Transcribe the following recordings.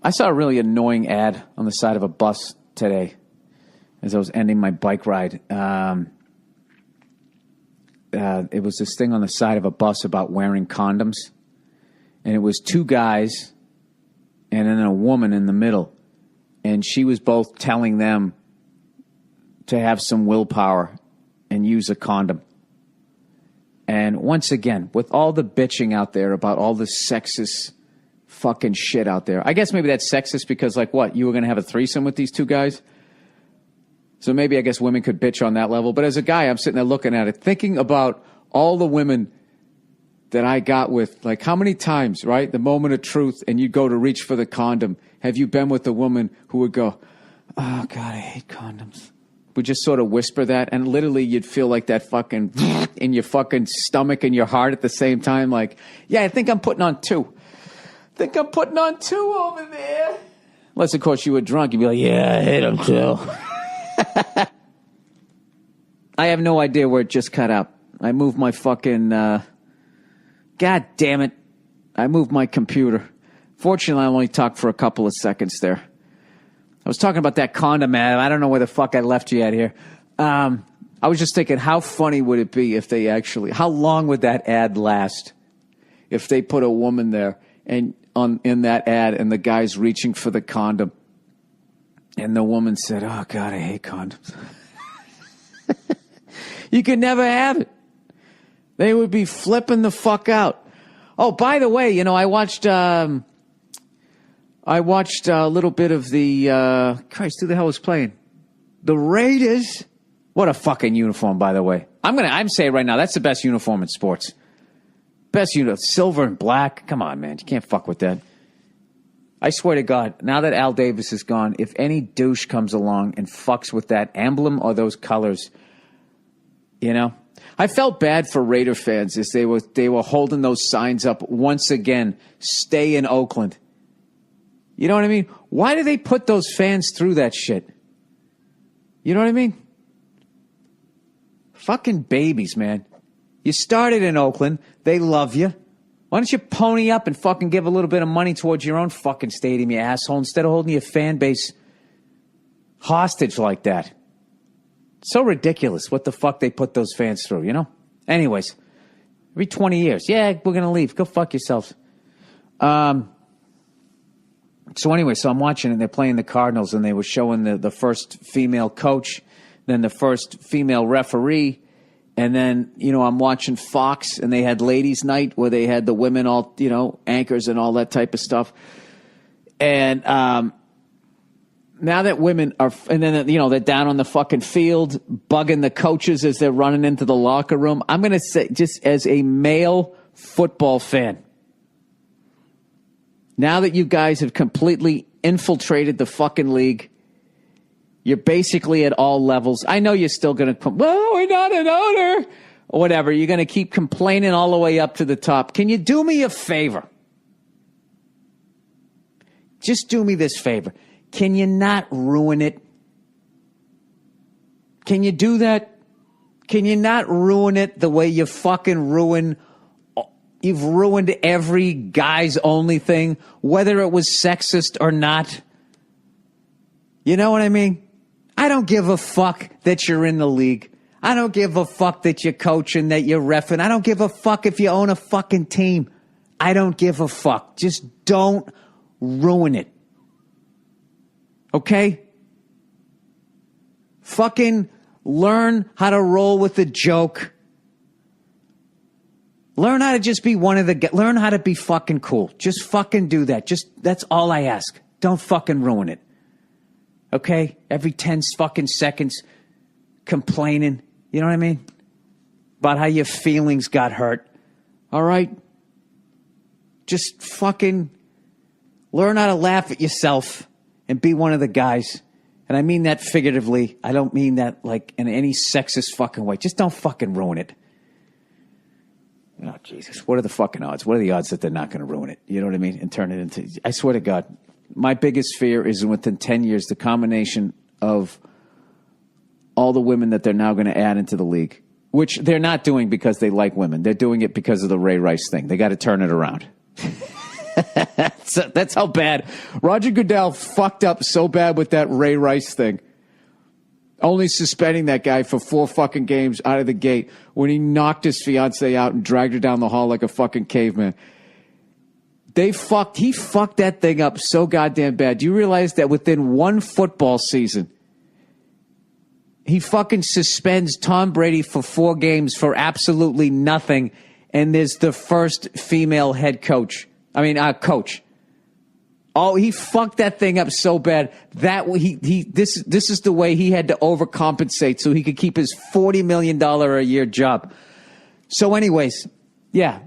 I saw a really annoying ad on the side of a bus today as I was ending my bike ride. It was this thing on the side of a bus about wearing condoms. And it was two guys and then a woman in the middle. And she was both telling them to have some willpower and use a condom. And once again, with all the bitching out there about all the sexist fucking shit out there. I guess maybe that's sexist because, like, what? You were going to have a threesome with these two guys? So maybe I guess women could bitch on that level. But as a guy, I'm sitting there looking at it, thinking about all the women that I got with. Like, how many times, right? The moment of truth, and you go to reach for the condom. Have you been with a woman who would go, oh, God, I hate condoms? Would just sort of whisper that, and literally you'd feel like that fucking in your fucking stomach and your heart at the same time. Like, yeah, I think I'm putting on two. Think I'm putting on two over there. Unless, of course, you were drunk. You'd be like, yeah, I hate them too. I have no idea where it just cut out. I moved my fucking... God damn it. I moved my computer. Fortunately, I only talked for a couple of seconds there. I was talking about that condom ad. I don't know where the fuck I left you at here. I was just thinking, how funny would it be if they actually... How long would that ad last if they put a woman there and in that ad and the guy's reaching for the condom and the woman said, oh, God, I hate condoms. You could never have it. They would be flipping the fuck out. Oh, by the way, you know, I watched a little bit of the, Christ, who the hell was playing? The Raiders. What a fucking uniform, by the way. I'm saying right now, that's the best uniform in sports. Best uniform, silver and black. Come on, man. You can't fuck with that. I swear to God, now that Al Davis is gone, if any douche comes along and fucks with that emblem or those colors, you know, I felt bad for Raider fans as they were holding those signs up once again. Stay in Oakland. You know what I mean? Why do they put those fans through that shit? You know what I mean? Fucking babies, man. You started in Oakland. They love you. Why don't you pony up and fucking give a little bit of money towards your own fucking stadium, you asshole, instead of holding your fan base hostage like that? So ridiculous what the fuck they put those fans through, you know? Anyways, every 20 years, yeah, we're going to leave. Go fuck yourselves. So anyway, so I'm watching and they're playing the Cardinals and they were showing the first female coach, then the first female referee, and then, you know, I'm watching Fox and they had ladies' night where they had the women all, you know, anchors and all that type of stuff. And now that women are, and then, you know, they're down on the fucking field bugging the coaches as they're running into the locker room. I'm going to say, just as a male football fan, now that you guys have completely infiltrated the fucking league, you're basically at all levels. I know you're still going to, well, we're not an owner, or whatever. You're going to keep complaining all the way up to the top. Can you do me a favor? Just do me this favor. Can you not ruin it? Can you do that? Can you not ruin it the way you fucking you've ruined every guy's only thing, whether it was sexist or not? You know what I mean? I don't give a fuck that you're in the league. I don't give a fuck that you're coaching, that you're reffing. I don't give a fuck if you own a fucking team. I don't give a fuck. Just don't ruin it. Okay? Fucking learn how to roll with the joke. Learn how to just be learn how to be fucking cool. Just fucking do that. That's all I ask. Don't fucking ruin it. Okay? Every 10 fucking seconds complaining. You know what I mean? About how your feelings got hurt. All right? Just fucking learn how to laugh at yourself and be one of the guys. And I mean that figuratively. I don't mean that like in any sexist fucking way. Just don't fucking ruin it. Oh, Jesus. What are the fucking odds? What are the odds that they're not going to ruin it? You know what I mean? And turn it into... I swear to God, my biggest fear is within 10 years, the combination of all the women that they're now going to add into the league, which they're not doing because they like women. They're doing it because of the Ray Rice thing. They got to turn it around. That's how bad. Roger Goodell fucked up so bad with that Ray Rice thing. Only suspending that guy for 4 fucking games out of the gate when he knocked his fiancée out and dragged her down the hall like a fucking caveman. He fucked that thing up so goddamn bad. Do you realize that within one football season, he fucking suspends Tom Brady for 4 games for absolutely nothing, and there's the first female head coach. Coach. Oh, he fucked that thing up so bad that this is the way he had to overcompensate so he could keep his $40 million a year job. So anyways, yeah.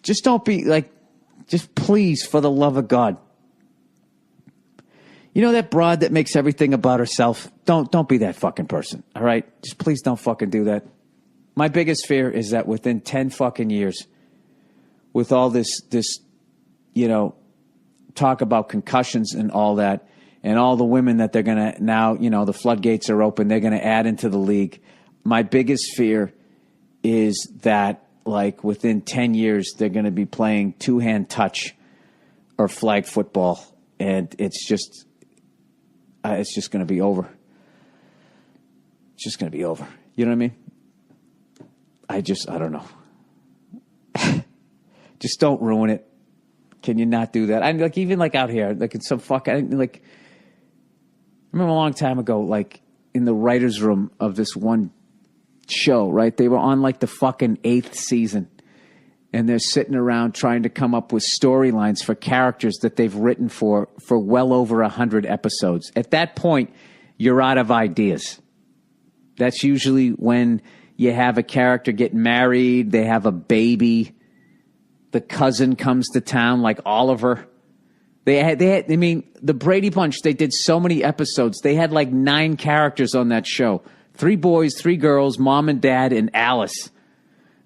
Just don't be just please, for the love of God. You know that broad that makes everything about herself? Don't be that fucking person, all right? Just please don't fucking do that. My biggest fear is that within 10 fucking years, with all this, talk about concussions and all that, and all the women that they're going to now, the floodgates are open, they're going to add into the league. My biggest fear is that, within 10 years, they're going to be playing 2-hand touch or flag football, and it's just going to be over. It's just going to be over. You know what I mean? I don't know. Just don't ruin it. Can you not do that? Even out here, in some I remember a long time ago, in the writer's room of this one show, right? They were on the fucking 8th season, and they're sitting around trying to come up with storylines for characters that they've written for well over 100 episodes. At that point, you're out of ideas. That's usually when you have a character get married, they have a baby, the cousin comes to town like Oliver. The Brady Bunch, they did so many episodes. They had 9 characters on that show. 3 boys, 3 girls, mom and dad, and Alice.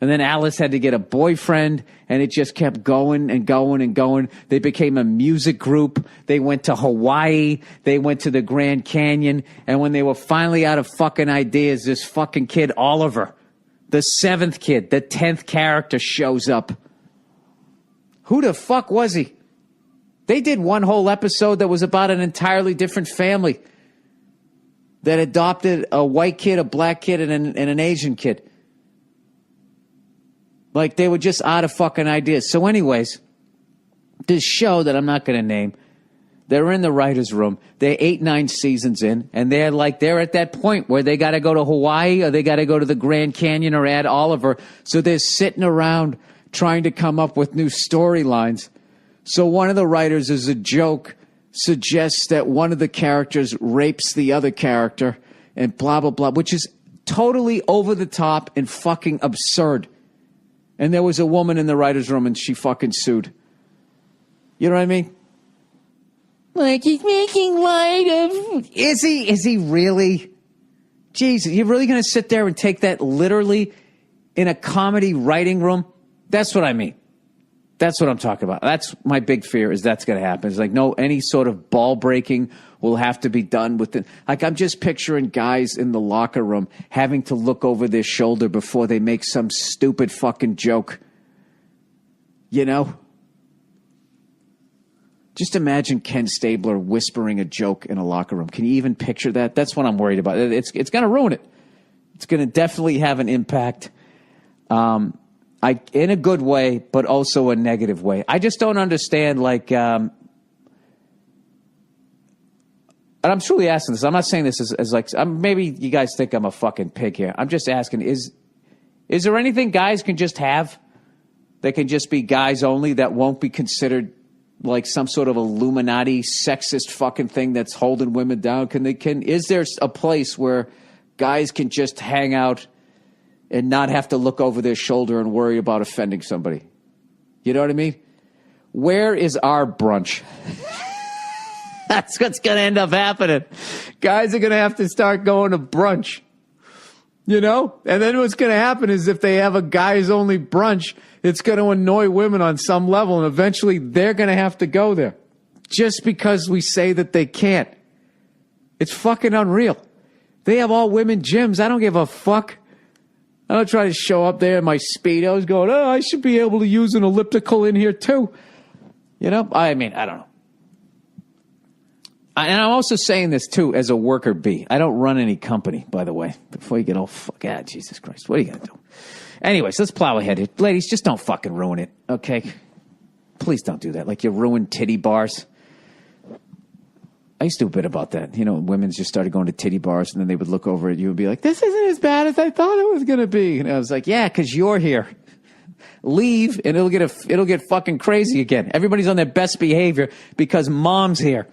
And then Alice had to get a boyfriend, and it just kept going and going and going. They became a music group. They went to Hawaii. They went to the Grand Canyon. And when they were finally out of fucking ideas, this fucking kid, Oliver, the 7th kid, the 10th character, shows up. Who the fuck was he? They did one whole episode that was about an entirely different family that adopted a white kid, a black kid, and an Asian kid. They were just out of fucking ideas. So anyways, this show that I'm not going to name, they're in the writer's room. They're 8-9 seasons in, and they're at that point where they got to go to Hawaii or they got to go to the Grand Canyon or add Oliver. So they're sitting around trying to come up with new storylines. So one of the writers, as a joke, suggests that one of the characters rapes the other character and blah, blah, blah, which is totally over the top and fucking absurd. And there was a woman in the writer's room and she fucking sued. You know what I mean? He's making light of... Is he really? Jesus, you're really going to sit there and take that literally in a comedy writing room? That's what I mean. That's what I'm talking about. That's my big fear, is that's going to happen. It's no, any sort of ball breaking will have to be done within. I'm just picturing guys in the locker room having to look over their shoulder before they make some stupid fucking joke. Just imagine Ken Stabler whispering a joke in a locker room. Can you even picture that? That's what I'm worried about. It's going to ruin it. It's going to definitely have an impact. In a good way, but also a negative way. I just don't understand, and I'm truly asking this. I'm not saying this as maybe you guys think I'm a fucking pig here. I'm just asking, is there anything guys can just have that can just be guys only, that won't be considered some sort of Illuminati sexist fucking thing that's holding women down? Is there a place where guys can just hang out and not have to look over their shoulder and worry about offending somebody? You know what I mean? Where is our brunch? That's what's going to end up happening. Guys are going to have to start going to brunch. And then what's going to happen is, if they have a guys-only brunch, it's going to annoy women on some level, and eventually they're going to have to go there just because we say that they can't. It's fucking unreal. They have all women gyms. I don't give a fuck. I don't try to show up there in my Speedos going, oh, I should be able to use an elliptical in here too. You know, I mean, I don't know. And I'm also saying this too as a worker bee. I don't run any company, by the way. Before you get all Jesus Christ, what are you going to do? Anyways, let's plow ahead here. Ladies, just don't fucking ruin it, okay? Please don't do that. Like you ruined titty bars. I used to do a bit about that. You know, women just started going to titty bars, and then they would look over at you and be like, this isn't as bad as I thought it was going to be. And I was like, yeah, because you're here. Leave, and it'll get fucking crazy again. Everybody's on their best behavior because mom's here.